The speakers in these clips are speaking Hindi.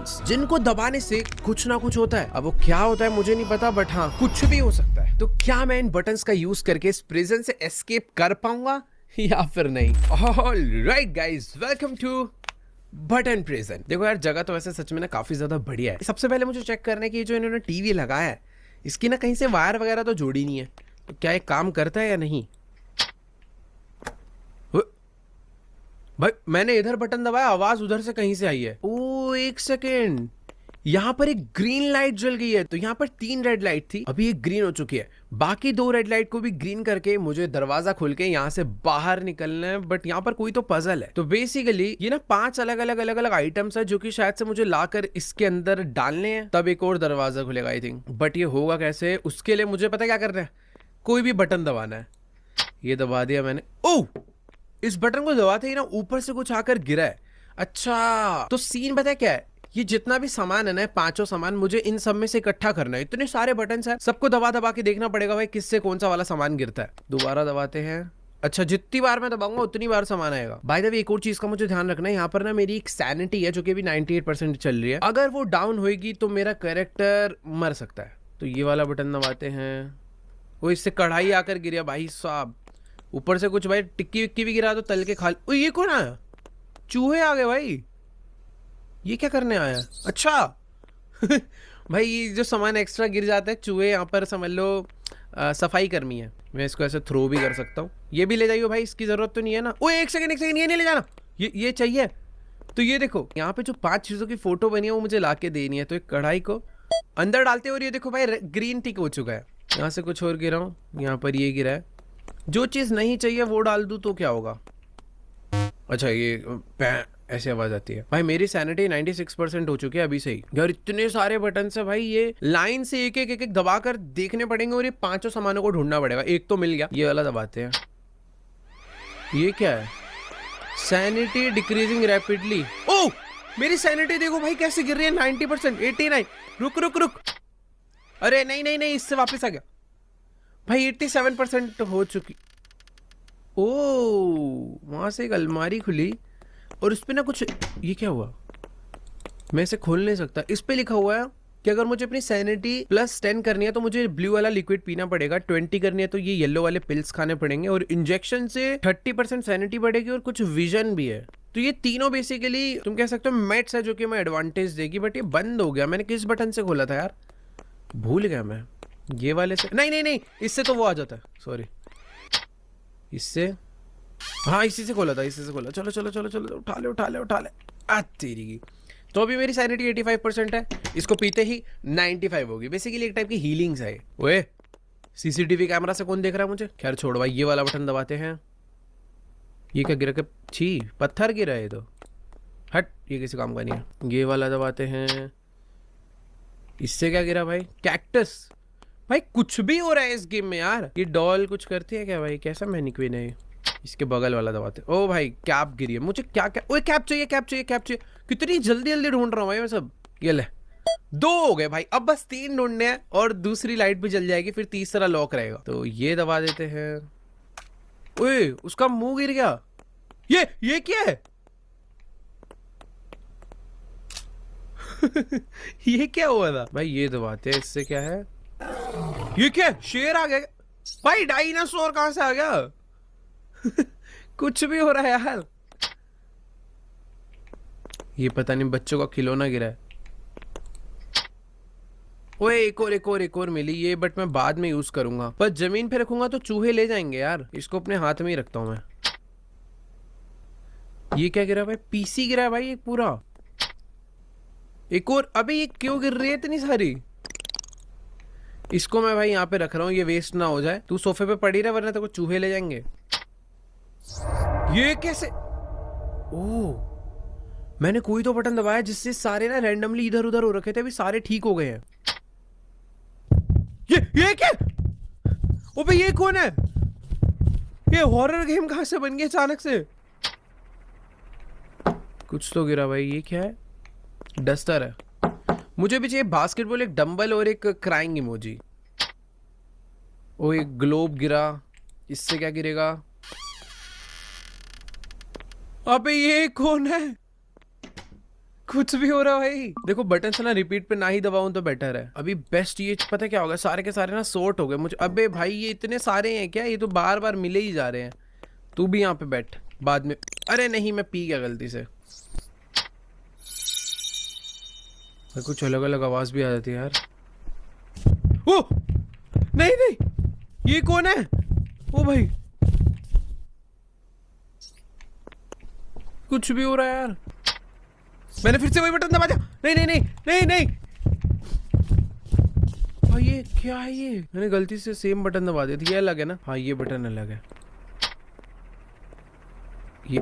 बटन्स जिनको दबाने से कुछ ना कुछ होता है। अब वो क्या होता है मुझे नहीं पता, बट हाँ कुछ भी हो सकता है। तो क्या मैं इन बटन्स का यूज करके इस प्रिजन से एस्केप कर पाऊंगा या फिर नहीं? Alright guys, welcome to button prison. देखो यार, जगह तो वैसे सच में ना काफी ज्यादा बढ़िया है। सबसे पहले मुझे चेक करना है कि जो इन्होंने टीवी लगाया है इसकी ना कहीं से वायर वगैरह तो जोड़ी नहीं है, तो क्या ये काम करता है या नहीं। भाई मैंने इधर बटन दबाया, आवाज उधर से कहीं से आई है। ओ एक सेकेंड, यहाँ पर एक ग्रीन लाइट जल गई है। तो यहाँ पर 3 रेड लाइट थी, अभी एक ग्रीन हो चुकी है। बाकी 2 रेड लाइट को भी ग्रीन करके मुझे दरवाजा खोल के यहाँ से बाहर निकलना है। बट यहाँ पर कोई तो पजल है। तो बेसिकली ये ना 5 अलग अलग आइटम्स है जो कि शायद से मुझे लाकर इसके अंदर डालने हैं, तब एक और दरवाजा खुलेगा आई थिंक। बट ये होगा कैसे, उसके लिए मुझे पता क्या करना है, कोई भी बटन दबाना है। ये दबा दिया मैंने। ओह, इस बटन को दबाते ही ना ऊपर से कुछ आकर गिरा है। अच्छा तो सीन पता है क्या है, ये जितना भी सामान है ना, 5 सामान मुझे इन सब में से इकट्ठा करना है। इतने सारे बटन है, सबको दबा दबा के देखना पड़ेगा भाई किससे कौन सा वाला सामान गिरता है। दोबारा दबाते हैं। अच्छा, जितनी बार मैं दबाऊंगा उतनी बार सामान आएगा। बाय द वे एक और चीज का मुझे ध्यान रखना है, यहाँ पर ना मेरी एक सैनिटी है जो कि अभी 98% चल रही है। अगर वो डाउन होगी तो मेरा कैरेक्टर मर सकता है। तो ये वाला बटन दबाते हैं। वो इससे कढ़ाई आकर गिरा भाई साहब, ऊपर से कुछ भाई टिक्की विक्की भी गिरा तो तल के खा। ओ ये कौन आया, चूहे आ गए भाई। ये क्या करने आया? अच्छा भाई ये जो सामान एक्स्ट्रा गिर जाता है, चूहे यहाँ पर समझ लो सफाई कर्मी है। मैं इसको ऐसे थ्रो भी कर सकता हूँ। ये भी ले जाइए भाई, इसकी जरूरत तो नहीं है ना। ओ एक सेकंड ये नहीं ले जाना, ये चाहिए। तो ये देखो यहाँ पे जो 5 चीजों की फोटो बनी है वो मुझे ला के देनी है। तो एक कढ़ाई को अंदर डालते, और ये देखो भाई ग्रीन टिक हो चुका है। यहाँ से कुछ और गिरा हूँ, यहाँ पर ये गिरा है। जो चीज नहीं चाहिए वो डाल दूं तो क्या होगा? अच्छा ये ऐसी आवाज आती है। भाई मेरी सैनिटी 96% हो चुकी है अभी से ही। यार इतने सारे बटन है भाई, ये लाइन से एक दबा कर देखने पड़ेंगे और ये 5 सामानों को ढूंढना पड़ेगा। एक तो मिल गया, ये वाला दबाते हैं। ये क्या है? Sanity decreasing rapidly. ओह मेरी सैनिटी देखो भाई कैसे गिर रही है, 90%, 89। रुक रुक रुक, अरे नहीं इससे वापस आ गया भाई। 87% हो चुकी। ओ वहां से एक अलमारी खुली और उस पे ना कुछ, ये क्या हुआ? मैं इसे खोल नहीं सकता। इस पे लिखा हुआ है कि अगर मुझे अपनी सैनिटी +10 करनी है तो मुझे ब्लू वाला लिक्विड पीना पड़ेगा, 20 करनी है तो ये येलो वाले पिल्स खाने पड़ेंगे, और इंजेक्शन से 30% सैनिटी बढ़ेगी और कुछ विजन भी है। तो ये तीनों बेसिकली तुम कह सकते हो मेट्स है जो कि हमें एडवांटेज देगी। बट ये बंद हो गया, मैंने किस बटन से खोला था यार, भूल गया मैं। ये वाले से नहीं, इससे तो वो आ जाता है, सॉरी इससे, हाँ इसी से खोला था, इसी से खोला। चलो उठा ले आ तेरी की। तो अभी मेरी सैनिटी 85% है, इसको पीते ही 95 होगी। बेसिकली एक टाइप की हीलिंग्स है। ओए सीसीटीवी कैमरा से कौन देख रहा है मुझे? खैर छोड़ भाई, ये वाला बटन दबाते हैं। ये क्या गिरा के, छी पत्थर गिरा है तो हट, ये किसी काम का नहीं है। ये वाला दबाते हैं। इससे क्या गिरा भाई? कैक्टस। भाई कुछ भी हो रहा है इस गेम में यार। ये डॉल कुछ करती है क्या भाई? कैसा मैनिक्विन है? इसके बगल वाला दबाते। ओ भाई कैप गिरी है मुझे। क्या ओए कैप चाहिए। कितनी जल्दी ढूंढ रहा हूँ भाई मैं सब। ये ले 2 हो गए भाई, अब बस 3 ढूंढने हैं और दूसरी लाइट भी जल जाएगी, फिर तीसरा लॉक रहेगा। तो ये दबा देते हैं। ओए उसका मुंह गिर गया। ये क्या है? ये क्या हुआ था भाई? ये दबाते हैं, इससे क्या है? ये क्या? शेर आ गया भाई? डायनासोर कहां से आ गया? कुछ भी हो रहा है यार। ये पता नहीं, बच्चों का खिलौना गिरा है। ओए एक और मिली ये, बट मैं बाद में यूज करूंगा। पर जमीन पे रखूंगा तो चूहे ले जाएंगे यार। इसको अपने हाथ में ही रखता हूं मैं। ये क्या गिरा भाई? पीसी गिरा है भाई एक पूरा। एक और। अबे ये क्यों गिर रही है इतनी सारी? इसको मैं भाई यहाँ पे रख रहा हूँ, ये वेस्ट ना हो जाए। तू सोफे पे पड़ी रहे वरना तेरे को चूहे ले जाएंगे। ये कैसे? ओह मैंने कोई तो बटन दबाया जिससे सारे ना रैंडमली इधर उधर हो रखे थे, अभी सारे ठीक हो गए हैं। ये क्या? ओबे ये कौन है? ये हॉरर गेम कहां से बन गया अचानक से? कुछ तो गिरा भाई। ये क्या है? डस्टर है। मुझे भी चाहिए बास्केटबॉल, एक डंबल और एक क्राइंग इमोजी। ओ एक ग्लोब गिरा। इससे क्या गिरेगा? अबे ये कौन है? कुछ भी हो रहा है भाई। देखो बटन से ना रिपीट पे ना ही दबाऊं तो बेटर है। अभी बेस्ट ये पता है क्या होगा, सारे के सारे ना सॉर्ट हो गए मुझे। अबे भाई ये इतने सारे हैं क्या, ये तो बार बार मिले ही जा रहे हैं। तू भी यहाँ पे बैठ बाद में। अरे नहीं मैं पी गया गलती से। कुछ अलग अलग आवाज भी आ जाती है यार। ओ नहीं नहीं, ये कौन है? ओ भाई कुछ भी हो रहा है यार। मैंने फिर से वही बटन दबा दिया। नहीं नहीं नहीं नहीं नहीं भाई ये क्या है? ये मैंने गलती से सेम बटन दबा दिया था। ये अलग है ना? हाँ ये बटन अलग है। ये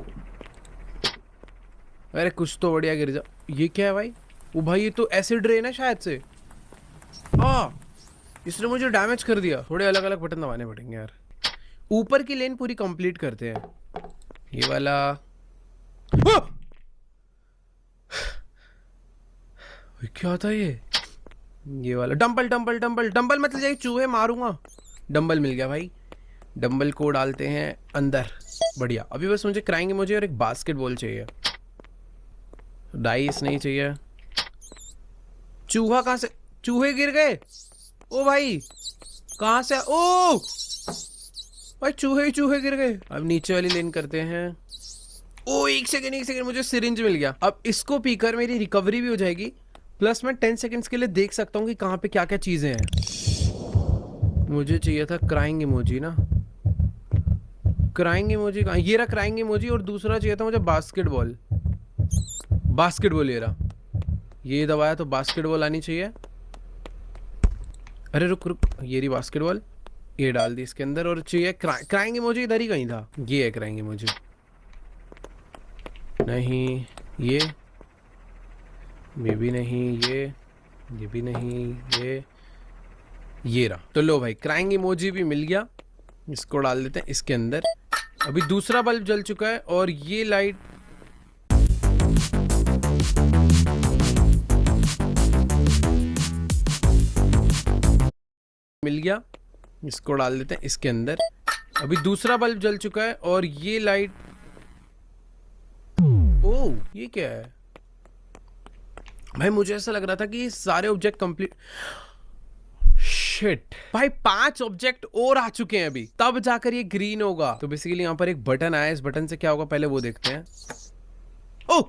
अरे कुछ तो बढ़िया गिर जा। ये क्या है भाई? वो भाई ये तो एसिड रेन है शायद से। इसने मुझे डैमेज कर दिया। थोड़े अलग अलग बटन दबाने पड़ेंगे यार। ऊपर की लेन पूरी कंप्लीट करते हैं। ये वाला क्या था ये वाला डंबल डंबल डंबल डंबल मतलब जाए चूहे मारूंगा। डंबल मिल गया भाई। डंबल को डालते हैं अंदर। बढ़िया। अभी बस मुझे क्राइंग इमोजी और एक बास्केटबॉल चाहिए। डाइस नहीं चाहिए। चूहा कहां से? चूहे गिर गए। ओ भाई कहां से? ओ भाई चूहे चूहे गिर गए। अब नीचे वाली लेन करते हैं। ओ एक सेकंड मुझे सिरिंज मिल गया। अब इसको पीकर मेरी रिकवरी भी हो जाएगी, प्लस मैं 10 सेकंड्स के लिए देख सकता हूँ कि कहाँ पे क्या क्या चीजें हैं। मुझे चाहिए था क्राइंग इमोजी ना। क्राइंग इमोजी कहाँ? ये रहा क्राइंग इमोजी। और दूसरा चाहिए था मुझे बास्केटबॉल। बास्केटबॉल ये रहा। ये दबाया तो बास्केटबॉल आनी चाहिए। अरे रुक रुक, ये रही बास्केटबॉल। ये डाल दी इसके अंदर। और चाहिए क्राइंग इमोजी इधर ही कहीं था। ये है क्राइंग इमोजी। नहीं ये भी नहीं, ये भी नहीं, ये रहा। तो लो भाई क्राइंग इमोजी भी मिल गया। इसको डाल देते हैं इसके अंदर। अभी दूसरा बल्ब जल चुका है और ये लाइट मिल गया। इसको डाल देते हैं इसके अंदर। अभी दूसरा बल्ब जल चुका है और ये लाइट। ओ ये क्या है भाई? मुझे ऐसा लग रहा था कि सारे ऑब्जेक्ट कंप्लीट। शिट भाई 5 ऑब्जेक्ट और आ चुके हैं अभी, तब जाकर ये ग्रीन होगा। तो बेसिकली यहाँ पर एक बटन आया। इस बटन से क्या होगा पहले वो देखते हैं। ओह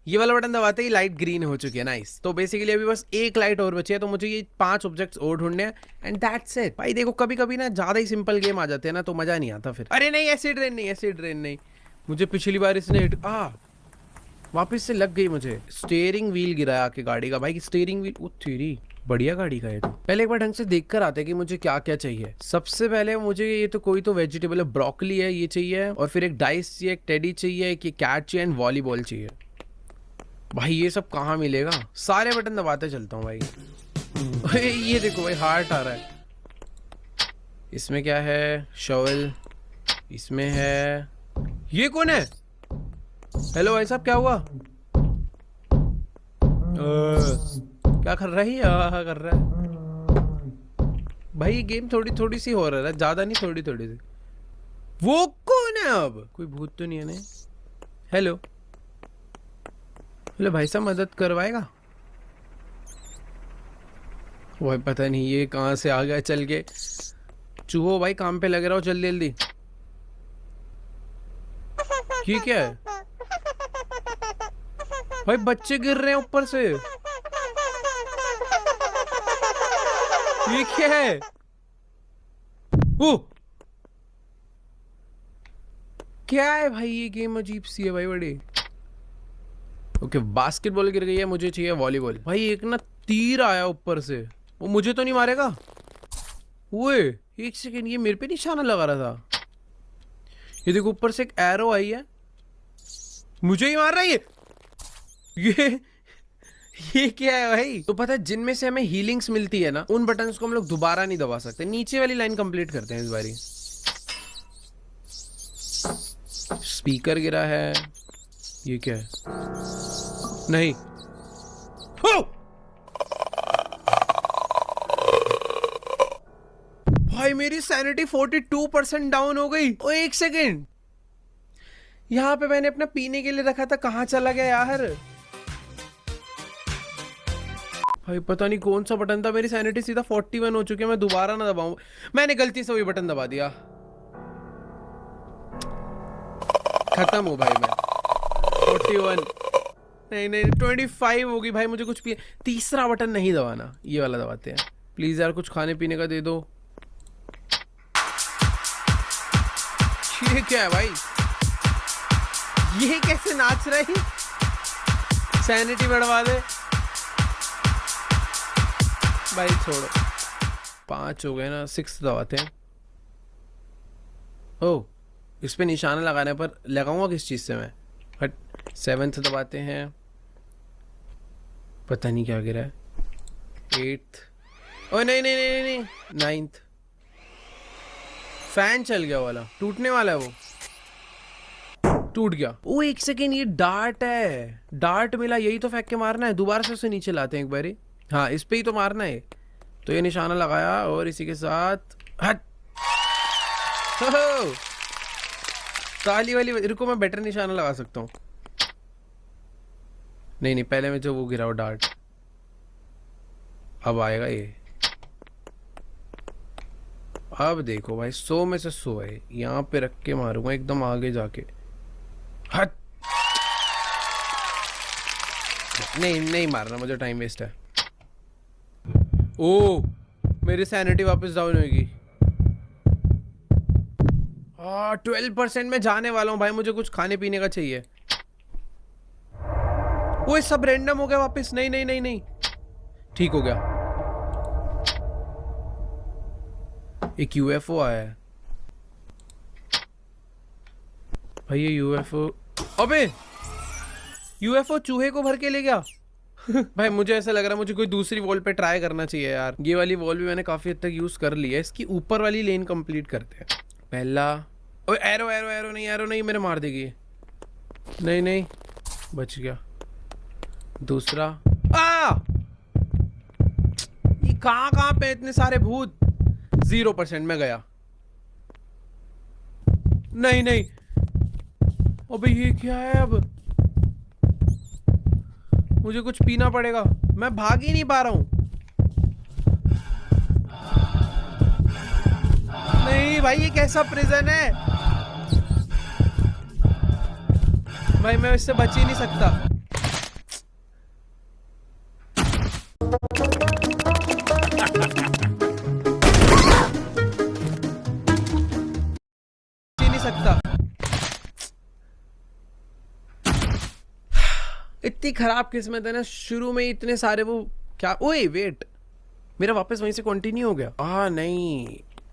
ये वाला बटन दबाते ही लाइट ग्रीन हो चुकी है। नाइस। तो बेसिकली अभी बस एक लाइट और बची है। तो मुझे ये 5 ऑब्जेक्ट्स और ढूंढने हैं एंड दैट्स इट। भाई देखो कभी कभी ना ज्यादा ही सिंपल गेम आ जाते हैं ना, तो मजा नहीं आता फिर। अरे नहीं एसिड रेन नहीं, एसिड रेन नहीं। मुझे पिछली बार इसने हिट वापस से लग गई मुझे। स्टीयरिंग व्हील गिराया आके गाड़ी का। भाई स्टीयरिंग व्हील वो तेरी बढ़िया गाड़ी का है। तो पहले एक बार ढंग से देख कर आते हैं कि मुझे क्या क्या चाहिए। सबसे पहले मुझे ये तो कोई तो वेजिटेबल है। ब्रोकली है, ये चाहिए। और फिर एक डाइस चाहिए, एक टेडी चाहिए, एक कैट चाहिए एंड वॉलीबॉल चाहिए। भाई ये सब कहाँ मिलेगा? सारे बटन दबाते चलता हूँ भाई। ये देखो भाई हार्ट आ रहा है। इसमें क्या है? शॉवल इसमें है। ये कौन है? हेलो भाई साहब क्या हुआ? क्या कर रहा है? कर रहा है भाई। ये गेम थोड़ी थोड़ी सी हो रहा है, ज्यादा नहीं, थोड़ी थोड़ी सी। वो कौन है? अब कोई भूत तो नहीं है ना? हेलो हेलो भाई साहब मदद करवाएगा? वो पता नहीं ये कहां से आ गया चल के। चूहो भाई काम पे लग रहा हो, जल्दी जल्दी। ये क्या है भाई? बच्चे गिर रहे हैं ऊपर से। ये क्या है? ओ क्या है भाई? ये गेम अजीब सी है भाई बड़ी। ओके बास्केटबॉल गिर गई है, मुझे चाहिए वॉलीबॉल। भाई एक ना तीर आया ऊपर से, वो मुझे तो नहीं मारेगा? ओए एक सेकेंड, ये मेरे पे निशाना लगा रहा था। ये देखो ऊपर से एक एरो आई है, मुझे ही मार रहा है ये क्या है भाई? तो पता है जिनमें से हमें हीलिंग्स मिलती है ना, उन बटन्स को हम लोग दोबारा नहीं दबा सकते। नीचे वाली लाइन कंप्लीट करते हैं इस बारी। स्पीकर गिरा है। ये क्या है? नहीं भाई मेरी सैनिटी 42% डाउन हो गई। ओ एक सेकेंड, यहाँ पे मैंने अपना पीने के लिए रखा था, कहाँ चला गया यार? भाई पता नहीं कौन सा बटन था, मेरी सैनिटी सीधा 41 हो चुकी है। मैं दोबारा ना दबाऊं, मैंने गलती से वही बटन दबा दिया। खत्म हो भाई मैं। 41 नहीं नहीं 25 होगी भाई। मुझे कुछ पिए, तीसरा बटन नहीं दबाना, ये वाला दबाते हैं। प्लीज यार कुछ खाने पीने का दे दो। ये क्या है भाई, ये कैसे नाच रही? सैनिटी बढ़वा दे भाई, छोड़ो। 5 हो गए ना, 6 दबाते हैं। ओ, इस पे निशाना लगाने पर लगाऊंगा किस चीज से मैं? बट 7th दबाते हैं, पता नहीं क्या गिरा है। 8th, ओ नहीं नहीं नहीं नहीं, 9th। फैन चल गया वाला, टूटने वाला है वो, टूट गया। ओ 1 सेकेंड, ये डार्ट है, डार्ट मिला, यही तो फेंक के मारना है। दोबारा से उसे नीचे लाते हैं एक बारी। हाँ इस पे ही तो मारना है। तो ये निशाना लगाया और इसी के साथ हट। हो काली वाली, रुको मैं बेटर निशाना लगा सकता हूँ। नहीं नहीं, पहले में जो वो गिरा वो डार्ट, अब आएगा ये। अब देखो भाई, 100 में से 100 है। यहाँ पे रख के मारूंगा एकदम आगे जाके। हट, नहीं नहीं मारना, मुझे टाइम वेस्ट है। ओ मेरी सैनिटी वापस डाउन होगी। 12% में जाने वाला हूँ भाई, मुझे कुछ खाने पीने का चाहिए। वो सब रैंडम हो गया वापस। नहीं नहीं नहीं नहीं, ठीक हो गया। एक यूएफओ आया है भाई। ये यूएफओ, अबे यूएफओ चूहे को भर के ले गया। भाई मुझे ऐसा लग रहा है मुझे कोई दूसरी वॉल पे ट्राई करना चाहिए यार। ये वाली वॉल भी मैंने काफी हद तक यूज कर ली है। इसकी ऊपर वाली लेन कंप्लीट करते हैं। पहला, ओए एरो एरो एरो नहीं, एरो नहीं, मेरे मार देगी। नहीं नहीं, बच गया। दूसरा, ये कहाँ पे इतने सारे भूत। 0% में गया। नहीं नहीं, अबे ये क्या है? अब मुझे कुछ पीना पड़ेगा, मैं भाग ही नहीं पा रहा हूं। नहीं भाई, ये कैसा प्रिजन है भाई, मैं इससे बच ही नहीं सकता। इतनी खराब किस्मत है ना, शुरू में इतने सारे वो क्या। ओए वेट, मेरा वापस वहीं से कंटिन्यू हो गया। नहीं,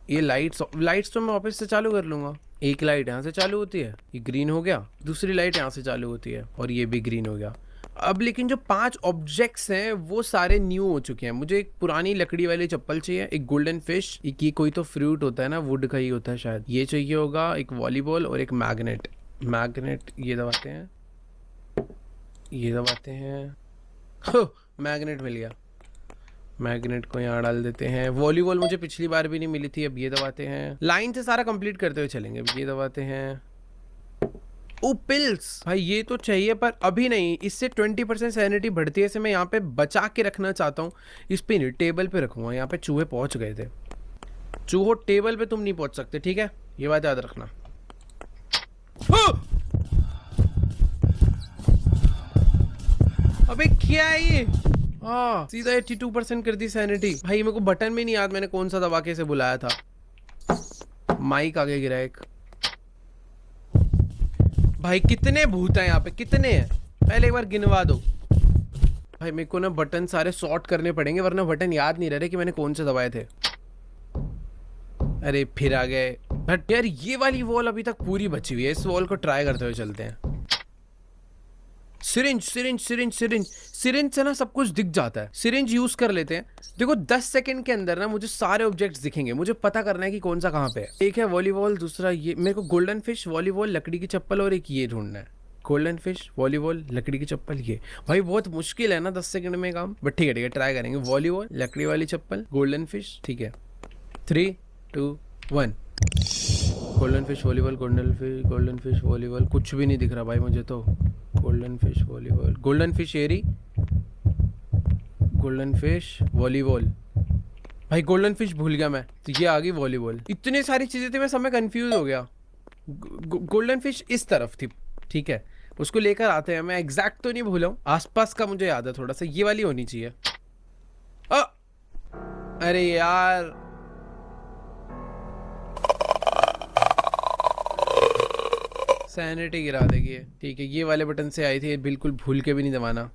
ये लाइट्स तो मैं वापस से चालू कर लूंगा। एक लाइट यहाँ से चालू होती है, ये ग्रीन हो गया। दूसरी लाइट यहाँ से चालू होती है और ये भी ग्रीन हो गया। अब लेकिन जो 5 ऑब्जेक्ट्स हैं वो सारे न्यू हो चुके हैं। मुझे एक पुरानी लकड़ी वाली चप्पल चाहिए, एक गोल्डन फिश, एक ये कोई तो फ्रूट होता है ना, वुड का ही होता है शायद, ये चाहिए होगा, एक वॉलीबॉल और एक मैग्नेट। ये दबाते हैं, ये दबाते हैं। मैग्नेट मिल गया, मैग्नेट को यहाँ डाल देते हैं। वॉलीबॉल मुझे पिछली बार भी नहीं मिली थी। अब ये दबाते हैं, लाइन से सारा कंप्लीट करते हुए चलेंगे। अब ये दबाते हैं। ओ पिल्स, भाई ये तो चाहिए पर अभी नहीं, इससे 20% सैनिटी बढ़ती है। इसे मैं यहाँ पे बचा के रखना चाहता हूँ। इस पे नहीं, टेबल पे रखूंगा। यहाँ पे चूहे पहुंच गए थे। चूहो टेबल पे तुम नहीं पहुंच सकते, ठीक है? ये बात याद रखना। अबे क्या है ये? सीधा 82% कर दी सैनिटी। भाई मेरे को बटन में नहीं याद मैंने कौन सा दबा के इसे बुलाया था। माइक आगे गिरा एक। भाई कितने भूत हैं यहाँ पे, कितने हैं? पहले एक बार गिनवा दो। भाई मेरे को ना बटन सारे सॉर्ट करने पड़ेंगे, वरना बटन याद नहीं रह रहे कि मैंने कौन से दबाए थे। अरे फिर आ गए। बट यार ये वाली वॉल अभी तक पूरी बची हुई है। इस वॉल को ट्राई करते हुए चलते हैं। Syringe syringe syringe syringe syringe से ना सब कुछ दिख जाता है। सिरिंज यूज कर लेते हैं। देखो 10 सेकंड के अंदर ना मुझे सारे ऑब्जेक्ट्स दिखेंगे। मुझे पता करना है कि कौन सा कहाँ पे है। एक है वॉलीबॉल, दूसरा ये मेरे को गोल्डन फिश, वॉलीबॉल, लकड़ी की चप्पल और एक ये ढूंढना है। गोल्डन फिश, वॉलीबॉल, लकड़ी की चप्पल, ये भाई बहुत मुश्किल है ना 10 सेकंड में काम। बट ठीक है ट्राई करेंगे। वॉलीबॉल, लकड़ी वाली चप्पल, गोल्डन फिश, ठीक है। 3, 2, 1। Golden fish, volleyball, golden fish, volleyball, कुछ भी नहीं दिख रहा भाई मुझे तो। Golden fish, volleyball, golden fish एरी, गोल्डन फिश, वॉलीबॉल। भाई गोल्डन फिश भूल गया मैं, तो ये आ गई वॉलीबॉल। इतनी सारी चीजें थी, मैं सब में कंफ्यूज हो गया। गोल्डन फिश इस तरफ थी, ठीक है, उसको लेकर आते हैं। मैं एग्जैक्ट तो नहीं भूला हूँ, आसपास का मुझे याद है थोड़ा सा। ये वाली होनी चाहिए। अरे यार, सैनिटी गिरा देगी। ठीक है, ये वाले बटन से आई थी, बिल्कुल भूल के भी नहीं दबाना।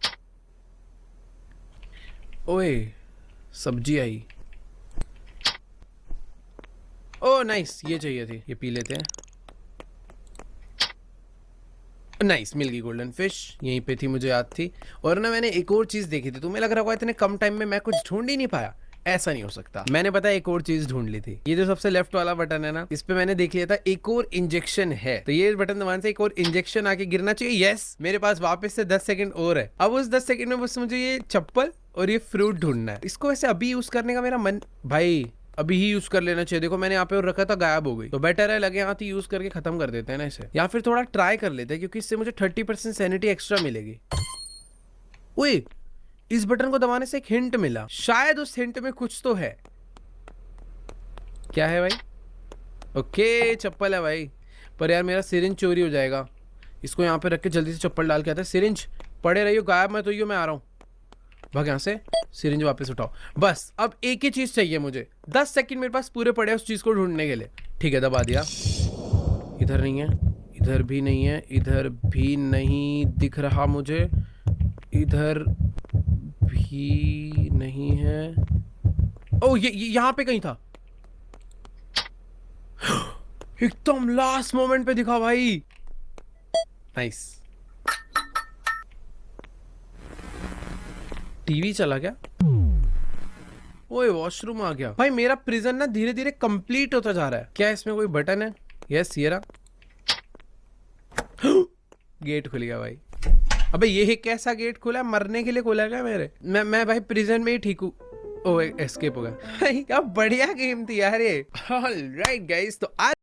ओए, सब्जी आई। ओ नाइस, ये चाहिए थी, ये पी लेते हैं। नाइस, मिल गई गोल्डन फिश, यहीं पे थी, मुझे याद थी। और ना मैंने एक और चीज देखी थी, तुम्हें लग रहा होगा इतने कम टाइम में मैं कुछ ढूंढ ही नहीं पाया। ऐसा नहीं हो सकता, मैंने पता है एक और चीज ढूंढ ली थी। ये जो सबसे लेफ्ट वाला बटन है ना, इस पे मैंने देख लिया था एक और इंजेक्शन है। तो ये बटन दबाने से एक और इंजेक्शन आके गिरना चाहिए। यस, मेरे पास वापस से 10 सेकंड और है। अब उस 10 सेकंड में बस मुझे ये चप्पल और ये फ्रूट ढूंढना है। इसको वैसे अभी यूज करने का मेरा मन, भाई अभी ही यूज कर लेना चाहिए। देखो मैंने यहाँ पे और रखा था, गायब हो गई। तो बेटर है लगे हाथ ही यूज करके खत्म कर देते हैं ना इसे, या फिर थोड़ा ट्राई कर लेते हैं, क्योंकि इससे मुझे 30% सैनिटी एक्स्ट्रा मिलेगी। ओए, इस बटन को दबाने से एक हिंट मिला, शायद उस हिंट में कुछ तो है। क्या है भाई? ओके, चप्पल है भाई। पर यार मेरा सिरिंज चोरी हो जाएगा। इसको यहाँ पे रख के जल्दी से चप्पल डाल के आता है। सिरिंज पड़े रहियो, गायब मत होइयो, मैं आ रहा हूँ। भाग यहाँ से, सिरिंज वापस उठाओ। बस अब एक ही चीज चाहिए मुझे। 10 सेकंड मेरे पास पूरे पड़े उस चीज को ढूंढने के लिए। ठीक है, दबा दिया। इधर नहीं है, इधर भी नहीं है, इधर भी नहीं दिख रहा मुझे, इधर भी नहीं है। ओ ये यहाँ पे कहीं था। एकदम लास्ट मोमेंट पे दिखा भाई। नाइस। टीवी चला गया। ओए, वॉशरूम आ गया। भाई मेरा प्रिजन ना धीरे धीरे कंप्लीट होता जा रहा है। क्या इसमें कोई बटन है? यस, ये रहा। गेट खुल गया भाई। अबे ये कैसा गेट खुला? मरने के लिए खुला क्या मेरे? मैं भाई प्रिजन में ही ठीक हूँ। ओ, एस्केप हो गया। क्या बढ़िया गेम थी यार ये। ऑलराइट गाइस, तो आज